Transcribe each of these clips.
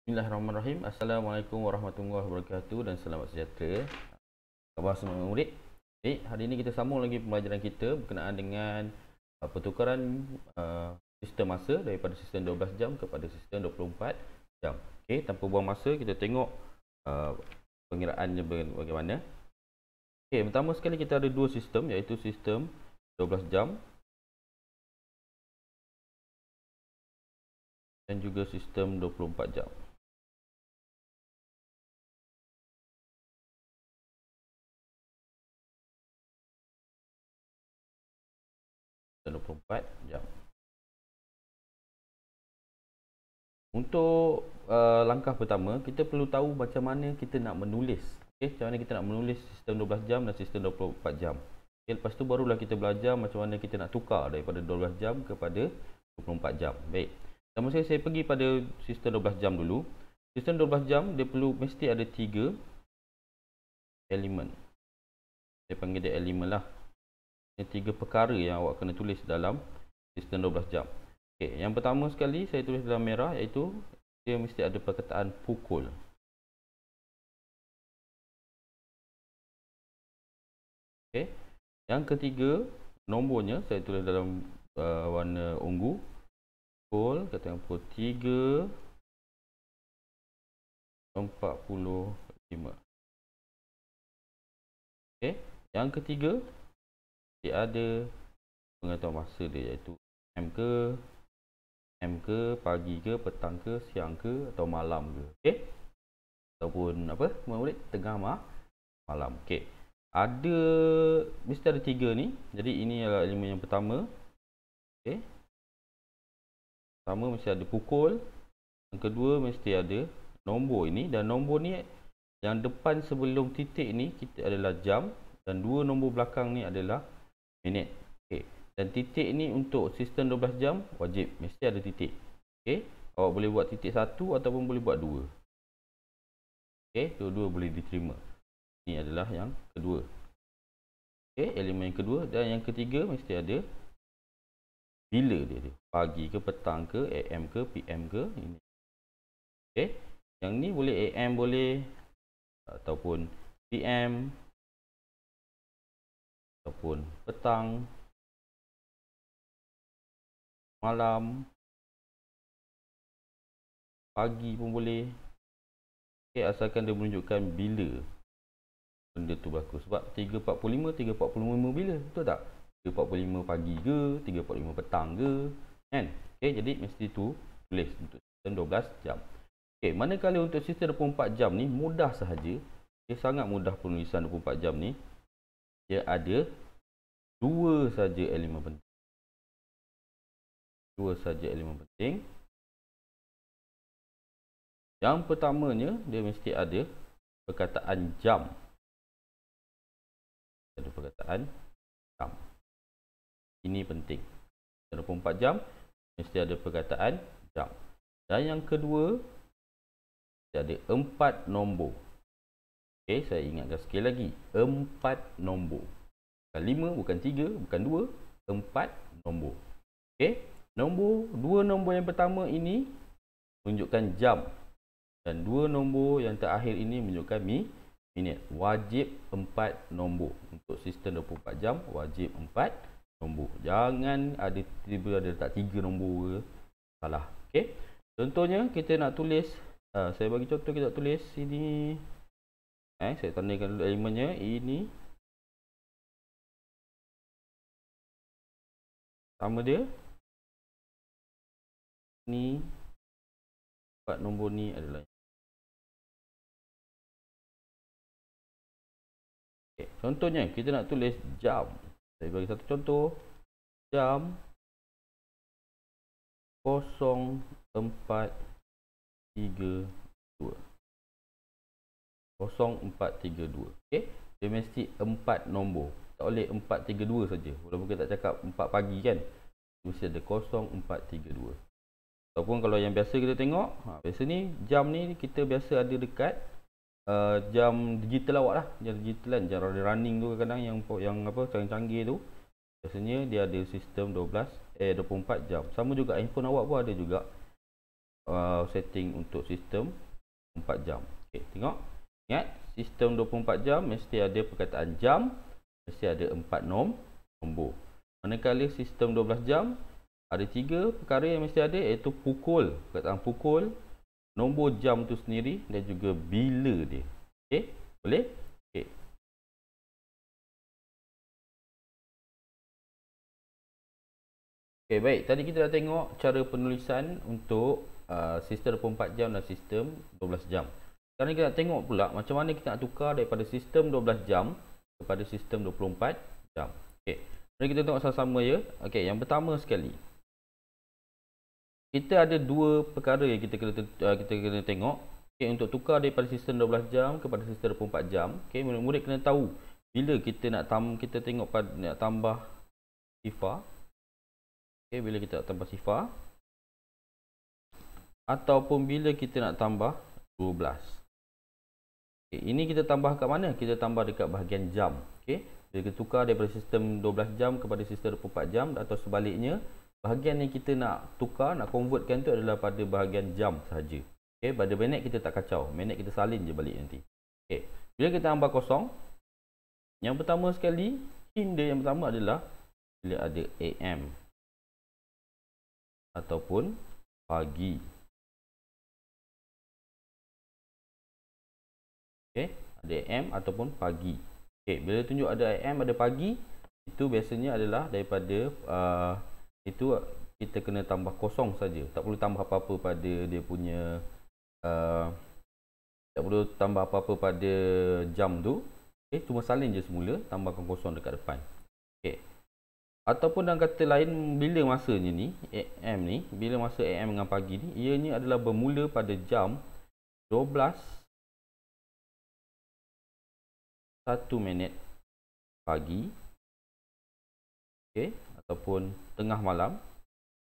Bismillahirrahmanirrahim. Assalamualaikum warahmatullahi wabarakatuh dan selamat sejahtera. Khabar semua murid. Hari ini kita sambung lagi pembelajaran kita berkenaan dengan pertukaran sistem masa daripada sistem 12 jam kepada sistem 24 jam. Okey, tanpa buang masa kita tengok pengiraannya bagaimana. Okey, pertama sekali kita ada dua sistem, iaitu sistem 12 jam dan juga sistem 24 jam. 24 jam. Untuk langkah pertama, kita perlu tahu macam mana kita nak menulis. Okay, macam mana kita nak menulis sistem 12 jam dan sistem 24 jam. Okay, lepas tu barulah kita belajar macam mana kita nak tukar daripada 12 jam kepada 24 jam. Baik. Pertama sekali saya pergi pada sistem 12 jam dulu. Sistem 12 jam dia perlu mesti ada 3 elemen. Saya panggil dia elemen lah. Ini 3 perkara yang awak kena tulis dalam sistem 12 jam. Okey, yang pertama sekali saya tulis dalam merah, iaitu dia mesti ada perkataan pukul. Okey. Yang ketiga, nombornya saya tulis dalam warna ungu. Pukul, katakan pukul 3.45. Okey. Yang ketiga, dia ada pengetahuan masa dia, iaitu M ke, pagi ke, petang ke, siang ke, atau malam ke. Okey. Ataupun apa? Murid tengah malam. Okey. Mesti ada 3 ni. Jadi ini adalah elemen yang pertama. Okey. Pertama mesti ada pukul. Yang kedua mesti ada nombor ini, dan nombor ni yang depan sebelum titik ni kita adalah jam, dan dua nombor belakang ni adalah minit. Okey. Dan titik ni untuk sistem 12 jam wajib mesti ada titik. Okey. Awak boleh buat titik 1 ataupun boleh buat 2. Okey, dua-dua boleh diterima. Ini adalah yang kedua. Okey, elemen yang kedua. Dan yang ketiga mesti ada bila dia. Pagi ke, petang ke, AM ke, PM ke. Ini. Okey. Yang ni boleh AM boleh, ataupun PM, ataupun petang, malam, pagi pun boleh. Okay, asalkan dia menunjukkan bila benda tu berlaku. Sebab 3.45 bila, betul tak? 3.45 pagi ke, 3.45 petang ke, kan? Okay, jadi mesti tu tulis untuk sistem 12 jam. Okay, manakala untuk sistem 24 jam ni mudah sahaja. Dia sangat mudah penulisan 24 jam ni. Dia ada dua saja elemen penting. Yang pertamanya, dia mesti ada perkataan jam. Ada perkataan jam. Ini penting. 24 jam, mesti ada perkataan jam. Dan yang kedua, dia ada 4 nombor. Okey, saya ingatkan sekali lagi. 4 nombor. Bukan 5, bukan 3, bukan 2. 4 nombor. Okey, dua nombor yang pertama ini menunjukkan jam. Dan dua nombor yang terakhir ini menunjukkan minit. Wajib 4 nombor. Untuk sistem 24 jam, wajib 4 nombor. Jangan ada tiba-tiba ada letak 3 nombor ke. Salah. Okey. Contohnya kita nak tulis, saya bagi contoh, kita nak tulis sini. Saya tandakan dulu elemennya. Ini sama dia. Ni 4 nombor ni adalah. Okay. Contohnya kita nak tulis jam. Saya bagi satu contoh. Jam 0432. 0432. Okey. Dia mesti 4 nombor. Tak boleh 432 saja. Walaupun kita tak cakap 4 pagi kan. Mesti ada 0432. Ataupun kalau yang biasa kita tengok, biasa ni jam ni kita biasa ada dekat jam digital awak lah. Jam digital kan, jam running tu kadang-kadang yang apa canggih-canggih tu. Biasanya dia ada sistem 24 jam. Sama juga handphone awak pun ada juga. setting untuk sistem 4 jam. Okey, tengok. Ingat, sistem 24 jam mesti ada perkataan jam, mesti ada 4 nombor. Manakala sistem 12 jam ada 3 perkara yang mesti ada, iaitu pukul, perkataan pukul, nombor jam tu sendiri dan juga bila dia. Okey, boleh? Okey. Okey, baik. Tadi kita dah tengok cara penulisan untuk sistem 24 jam dan sistem 12 jam. Sekarang kita nak tengok pula macam mana kita nak tukar daripada sistem 12 jam kepada sistem 24 jam. Okey. Mari kita tengok sama-sama ya. Okey, yang pertama sekali, kita ada dua perkara yang kita kena tengok. Okey, untuk tukar daripada sistem 12 jam kepada sistem 24 jam. Okey, murid-murid kena tahu bila kita nak tengok nak tambah sifar. Okey, bila kita nak tambah sifar ataupun bila kita nak tambah 12. Okey, ini kita tambah kat mana? Kita tambah dekat bahagian jam. Okey, bila kita tukar daripada sistem 12 jam kepada sistem 24 jam atau sebaliknya, bahagian yang kita nak tukar, nak convertkan tu adalah pada bahagian jam sahaja. Okey, pada minit kita tak kacau. Minit kita salin je balik nanti. Okey, bila kita tambah kosong, yang pertama sekali, hint dia yang pertama adalah bila ada AM ataupun pagi. Okey, ada AM ataupun pagi. Okey, bila tunjuk ada AM ada pagi, itu biasanya adalah daripada itu kita kena tambah kosong saja. Tak perlu tambah apa-apa pada dia punya tak perlu tambah apa-apa pada jam tu. Okey, cuma salin je semula, tambahkan kosong dekat depan. Okey. Ataupun dalam kata lain, bila masanya ni, AM ni, bila masa AM dengan pagi ni, ianya adalah bermula pada jam 12 1 minit pagi. Okey, ataupun tengah malam.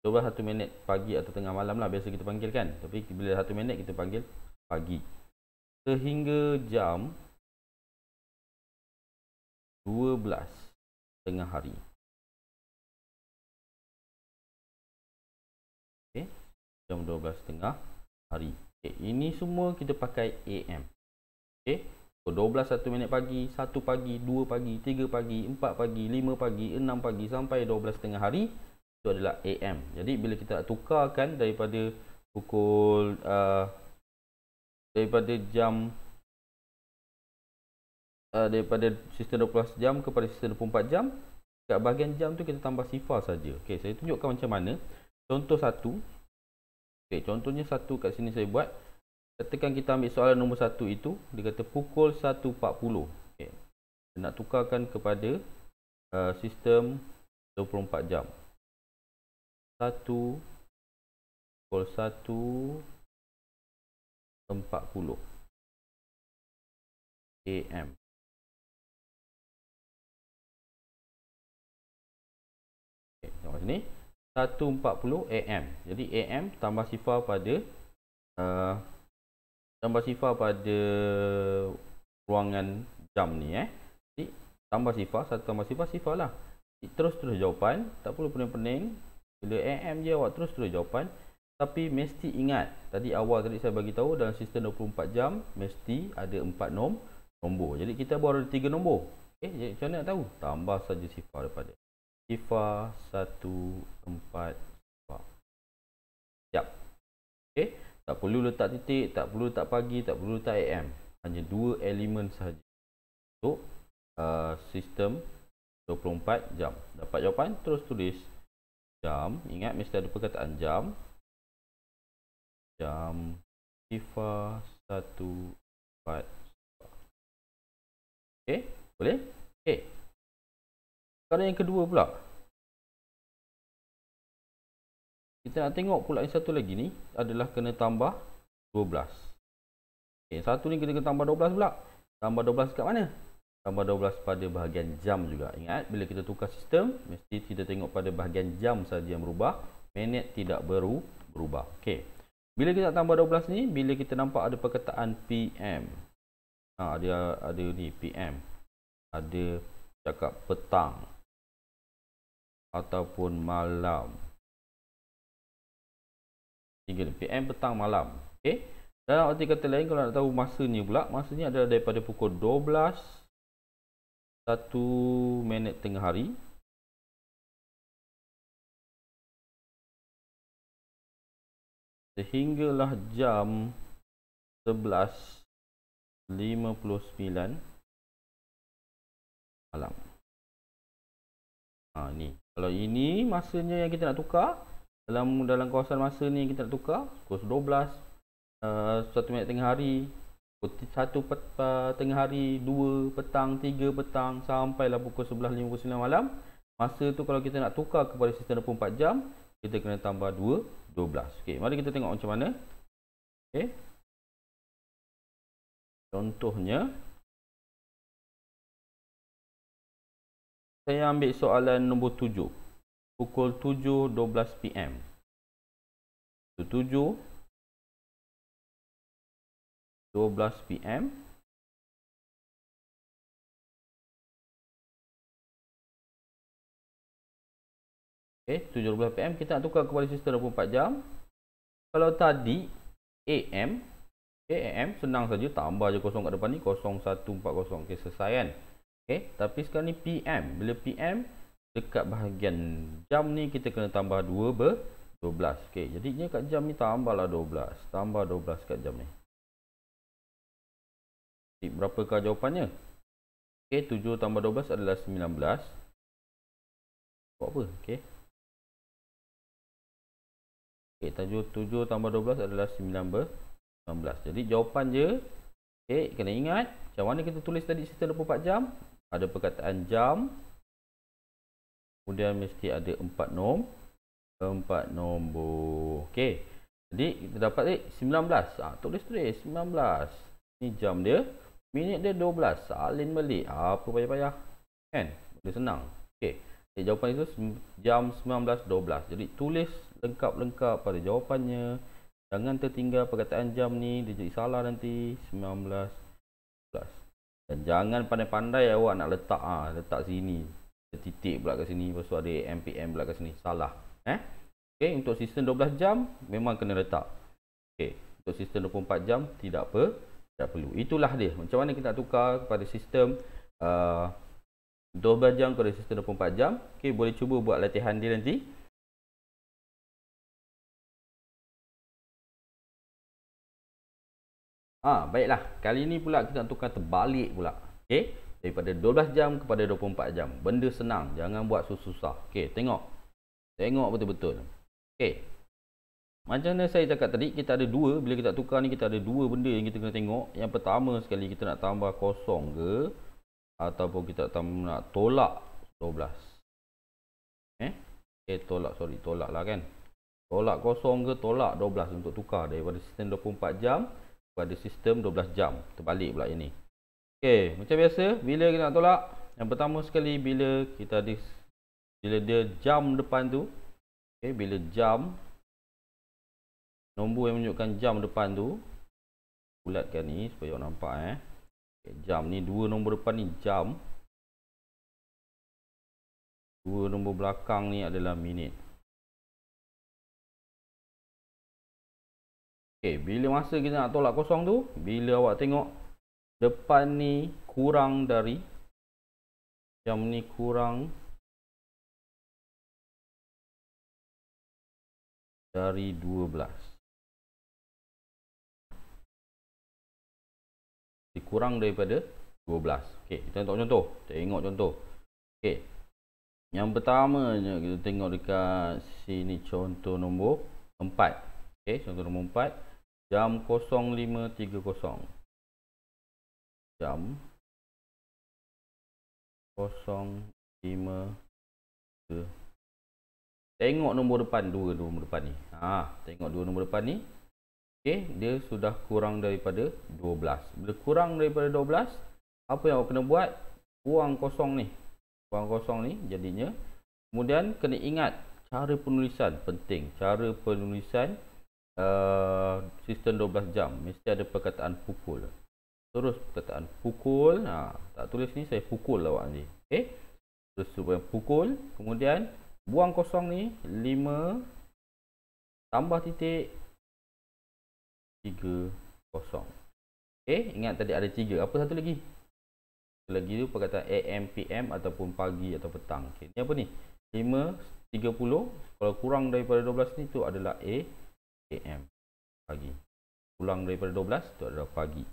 12 1 minit pagi atau tengah malam lah biasa kita panggil kan. Tapi bila 1 minit kita panggil pagi. Sehingga jam 12 tengah hari. Okey, jam 12 tengah hari. Okey, ini semua kita pakai AM. Okey, 12 1 minit pagi, 1 pagi, 2 pagi, 3 pagi, 4 pagi, 5 pagi, 6 pagi sampai 12 tengah hari, itu adalah AM. Jadi bila kita nak tukarkan daripada pukul daripada jam daripada sistem 12 jam kepada sistem 24 jam, kat bahagian jam tu kita tambah sifar saja. Okey, saya tunjukkan macam mana. Contoh satu. Okey, contohnya satu kat sini saya buat. Katakan kita ambil soalan nombor 1 itu, dia kata pukul 1.40. Okay. Nak tukarkan kepada sistem 24 jam. Pukul 1.40 AM. Okay, tengok sini. 1.40 AM. Jadi AM tambah sifar pada ruangan jam ni Jadi tambah sifar, satu tambah sifar lah. Terus jawapan, tak perlu pening-pening. Bila AM je awak terus jawapan. Tapi mesti ingat, tadi saya bagi tahu dalam sistem 24 jam mesti ada 4 nombor. Jadi kita baru ada 3 nombor. Okey, jadi macam mana nak tahu? Tambah saja sifar daripada sifar 1 4 sifar. Siap. Okey. Tak perlu letak titik, tak perlu letak pagi, tak perlu letak AM. Hanya 2 elemen sahaja untuk sistem 24 jam. Dapat jawapan, terus tulis jam. Ingat mesti ada perkataan jam. Jam sifar 1 4 sifar. Okey, boleh? Okey. Sekarang yang kedua pula. Kita nak tengok pula yang satu lagi ni adalah kena tambah 12. Okay, satu ni kita kena tambah 12 pula. Tambah 12 kat mana? Tambah 12 pada bahagian jam juga. Ingat, bila kita tukar sistem, mesti kita tengok pada bahagian jam saja yang berubah. Minit tidak berubah. Okey. Bila kita nak tambah 12 ni, bila kita nampak ada perkataan PM. Ada ni PM. Ada cakap petang. Ataupun malam. 3 PM petang malam. Okey. Dalam arti kata lain, kalau nak tahu masanya pula, masanya adalah daripada pukul 12 1 tengah hari sehinggalah jam 11:59 malam. Ni. Kalau ini masanya yang kita nak tukar, dalam kawasan masa ni yang kita nak tukar, pukul 12 1 tengah hari, pukul 1 tengah hari, 2 petang, 3 petang, sampailah pukul 11:59 malam. Masa tu kalau kita nak tukar kepada sistem 24 jam, kita kena tambah 12. Okey, mari kita tengok macam mana. Okey. Contohnya, saya ambil soalan nombor 7. Pukul 7:12 PM. 7:12 PM. Okey, 7:12 PM kita nak tukar kepada sistem 24 jam. Kalau tadi AM, AM senang saja, tambah je kosong kat depan ni, 0140. Okey, selesai kan? Okey, tapi sekarang ni PM. Bila PM dekat bahagian jam ni kita kena tambah 12. Okey, jadinya kat jam ni tambahlah 12. Tambah 12 kat jam ni. Jadi, berapakah jawapannya? Okey, 7 tambah 12 adalah 19. Buat apa? Okey. Okey, 7 tambah 12 adalah 19. Jadi jawapan je, okey, kena ingat macam mana kita tulis tadi sistem 24 jam. Ada perkataan jam, kemudian mesti ada 4 nombor. Okey, jadi kita dapat 19. Tulis 19. Ni jam dia, minit dia 12. Salin balik. Apa payah-payah, kan? Boleh senang. Okey, jawapan itu jam 19:12. Jadi tulis lengkap-lengkap pada jawapannya. Jangan tertinggal perkataan jam ni, dia jadi salah nanti. 19:12. Dan jangan pandai-pandai awak nak letak sini, titik pula kat sini, lepas tu ada AM PM pula kat sini. Salah. Okey, untuk sistem 12 jam memang kena letak. Okey, untuk sistem 24 jam tidak perlu. Itulah dia. Macam mana kita nak tukar kepada sistem 12 jam kepada sistem 24 jam. Okey, boleh cuba buat latihan dia nanti. Baiklah. Kali ni pula kita nak tukar terbalik pula. Okey, daripada 12 jam kepada 24 jam. Benda senang, jangan buat susah-susah. Okey, tengok betul-betul. Okey, macam mana saya cakap tadi, kita ada dua. Bila kita tukar ni, kita ada dua benda yang kita kena tengok. Yang pertama sekali, kita nak tambah kosong ke, ataupun kita nak tolak 12. Tolak lah kan. Tolak kosong ke tolak 12 untuk tukar daripada sistem 24 jam pada sistem 12 jam. Terbalik pula ini. Okey, macam biasa bila kita nak tolak, yang pertama sekali bila dia jam depan tu. Okey, bila jam, nombor yang menunjukkan jam depan tu, bulatkan ni supaya awak nampak. Okay, jam ni, dua nombor depan ni jam, dua nombor belakang ni adalah minit. Okey, bila masa kita nak tolak kosong tu, bila awak tengok depan ni kurang dari, jam ni kurang dari 12. Kurang daripada 12. Okey, kita tengok contoh. Okey, yang pertamanya kita tengok dekat sini, contoh nombor 4. Okey, contoh nombor 4, jam 05.30. Jam 05.30. Tengok nombor depan, dua nombor depan ni. Tengok dua nombor depan ni. Okey, dia sudah kurang daripada 12. Bila kurang daripada 12, apa yang awak kena buat? Buang kosong ni. Jadinya. Kemudian kena ingat cara penulisan, penting. Cara penulisan sistem 12 jam mesti ada perkataan pukul. Terus perkataan pukul. Tak tulis ni, saya pukul awak ni. Okey. Terus supaya pukul, kemudian buang kosong ni, 5 tambah titik 3, 0. Okey, ingat tadi ada 3. Apa satu lagi? Satu lagi tu perkataan AM, PM ataupun pagi atau petang. Okey, ni apa ni? 5:30. Kalau kurang daripada 12 ni tu adalah AM, pagi. Kurang daripada 12 tu adalah pagi.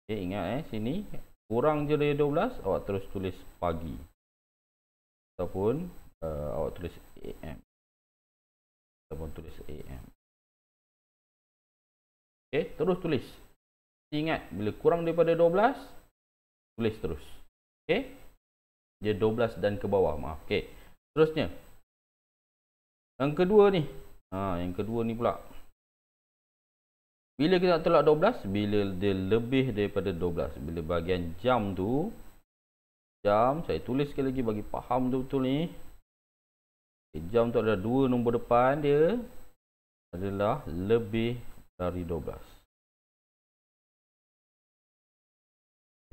Okey, ingat sini kurang je dari 12, awak terus tulis pagi. Ataupun awak tulis AM. Ataupun tulis AM. Okey, terus tulis. Ingat, bila kurang daripada 12, tulis terus. Okey? Dia 12 dan ke bawah, maaf. Okey. Terusnya. Yang kedua ni. Yang kedua ni pula. Bila kita nak tolak 12, bila dia lebih daripada 12. Bila bahagian jam tu, jam, saya tulis sekali lagi bagi faham betul-betul ni. Jam tu ada 2 nombor depan dia adalah lebih dari 12.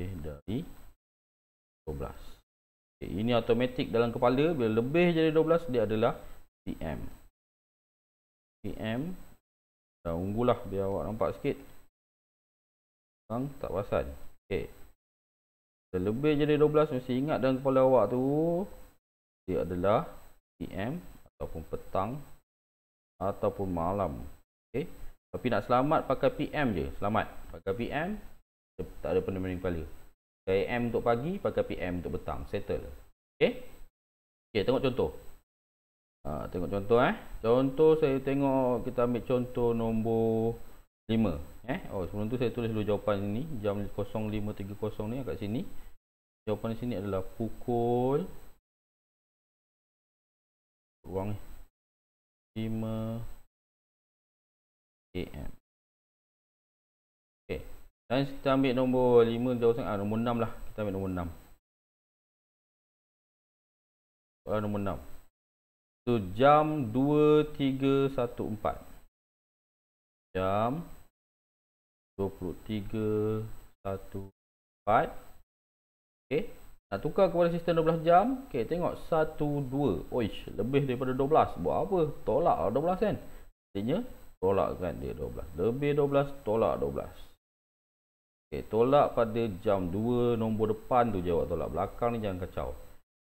Dari 12. Ini automatik dalam kepala. Bila lebih jadi 12, dia adalah PM. PM. Dah unggullah biar awak nampak sikit. Sekarang tak perasan. Okey. Bila lebih jadi 12, mesti ingat dalam kepala awak tu, dia adalah PM ataupun petang ataupun malam. Okey. Tapi nak selamat pakai PM je. Selamat. Pakai PM. Tak ada pening-pening kepala. AM untuk pagi, pakai PM untuk petang. Settle. Okey? Okey, tengok contoh. Tengok contoh Contoh saya tengok, kita ambil contoh nombor 5. Sebelum tu saya tulis dulu jawapan ini. Jam 05.30 ni kat sini. Jawapan di sini adalah pukul 5 AM. Okey. Dan kita ambil nombor 5 jauh sangat. Nombor 6 lah. Kita ambil nombor 6. Soalan nombor 6. So, jam 23.14. Jam 23.14. Okey. Nak tukar kepada sistem 12 jam. Okey, tengok 1, 2. Oish, lebih daripada 12. Buat apa? Tolak 12 kan? Artinya, tolakkan dia 12. Lebih 12, tolak 12. Okay, tolak pada jam 2 nombor depan tu jawab, tolak belakang ni jangan kacau.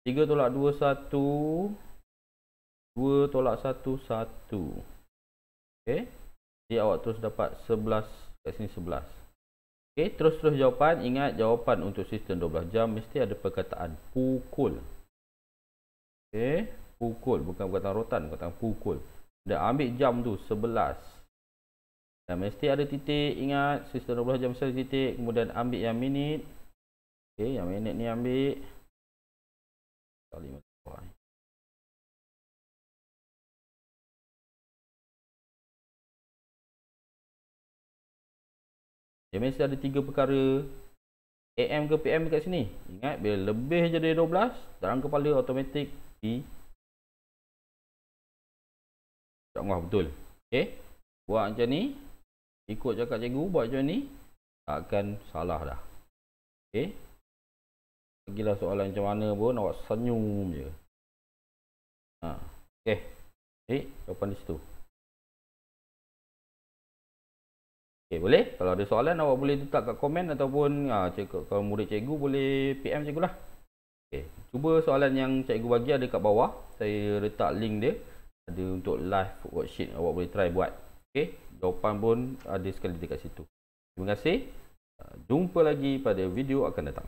3 tolak 2 1. 2 tolak 1 1. Okey. Jadi awak terus dapat 11 kat sini 11. Okey, terus jawapan. Ingat jawapan untuk sistem 12 jam mesti ada perkataan pukul. Okey, pukul bukan perkataan rotan, perkataan pukul. Dah ambil jam tu 11. Dan mesti ada titik. Ingat sistem 12 jam mesti ada titik. Kemudian ambil yang minit. Okey, yang minit ni ambil. Dia mesti ada 3 perkara. AM ke PM kat sini. Ingat bila lebih jadi 12, dalam kepala automatik di tengah betul. Okey. Buat macam ni. Ikut cakap cikgu, buat macam ni, takkan salah dah. Okey. Bagilah soalan macam mana pun, awak senyum je. Okey. Jawapan di situ. Okey, boleh? Kalau ada soalan, awak boleh letak kat komen ataupun kalau murid cikgu boleh PM cikgu lah. Okey. Cuba soalan yang cikgu bagi ada kat bawah. Saya letak link dia. Ada untuk live worksheet. Awak boleh try buat. Okey. Jawapan pun ada sekali dekat situ. Terima kasih. Jumpa lagi pada video akan datang.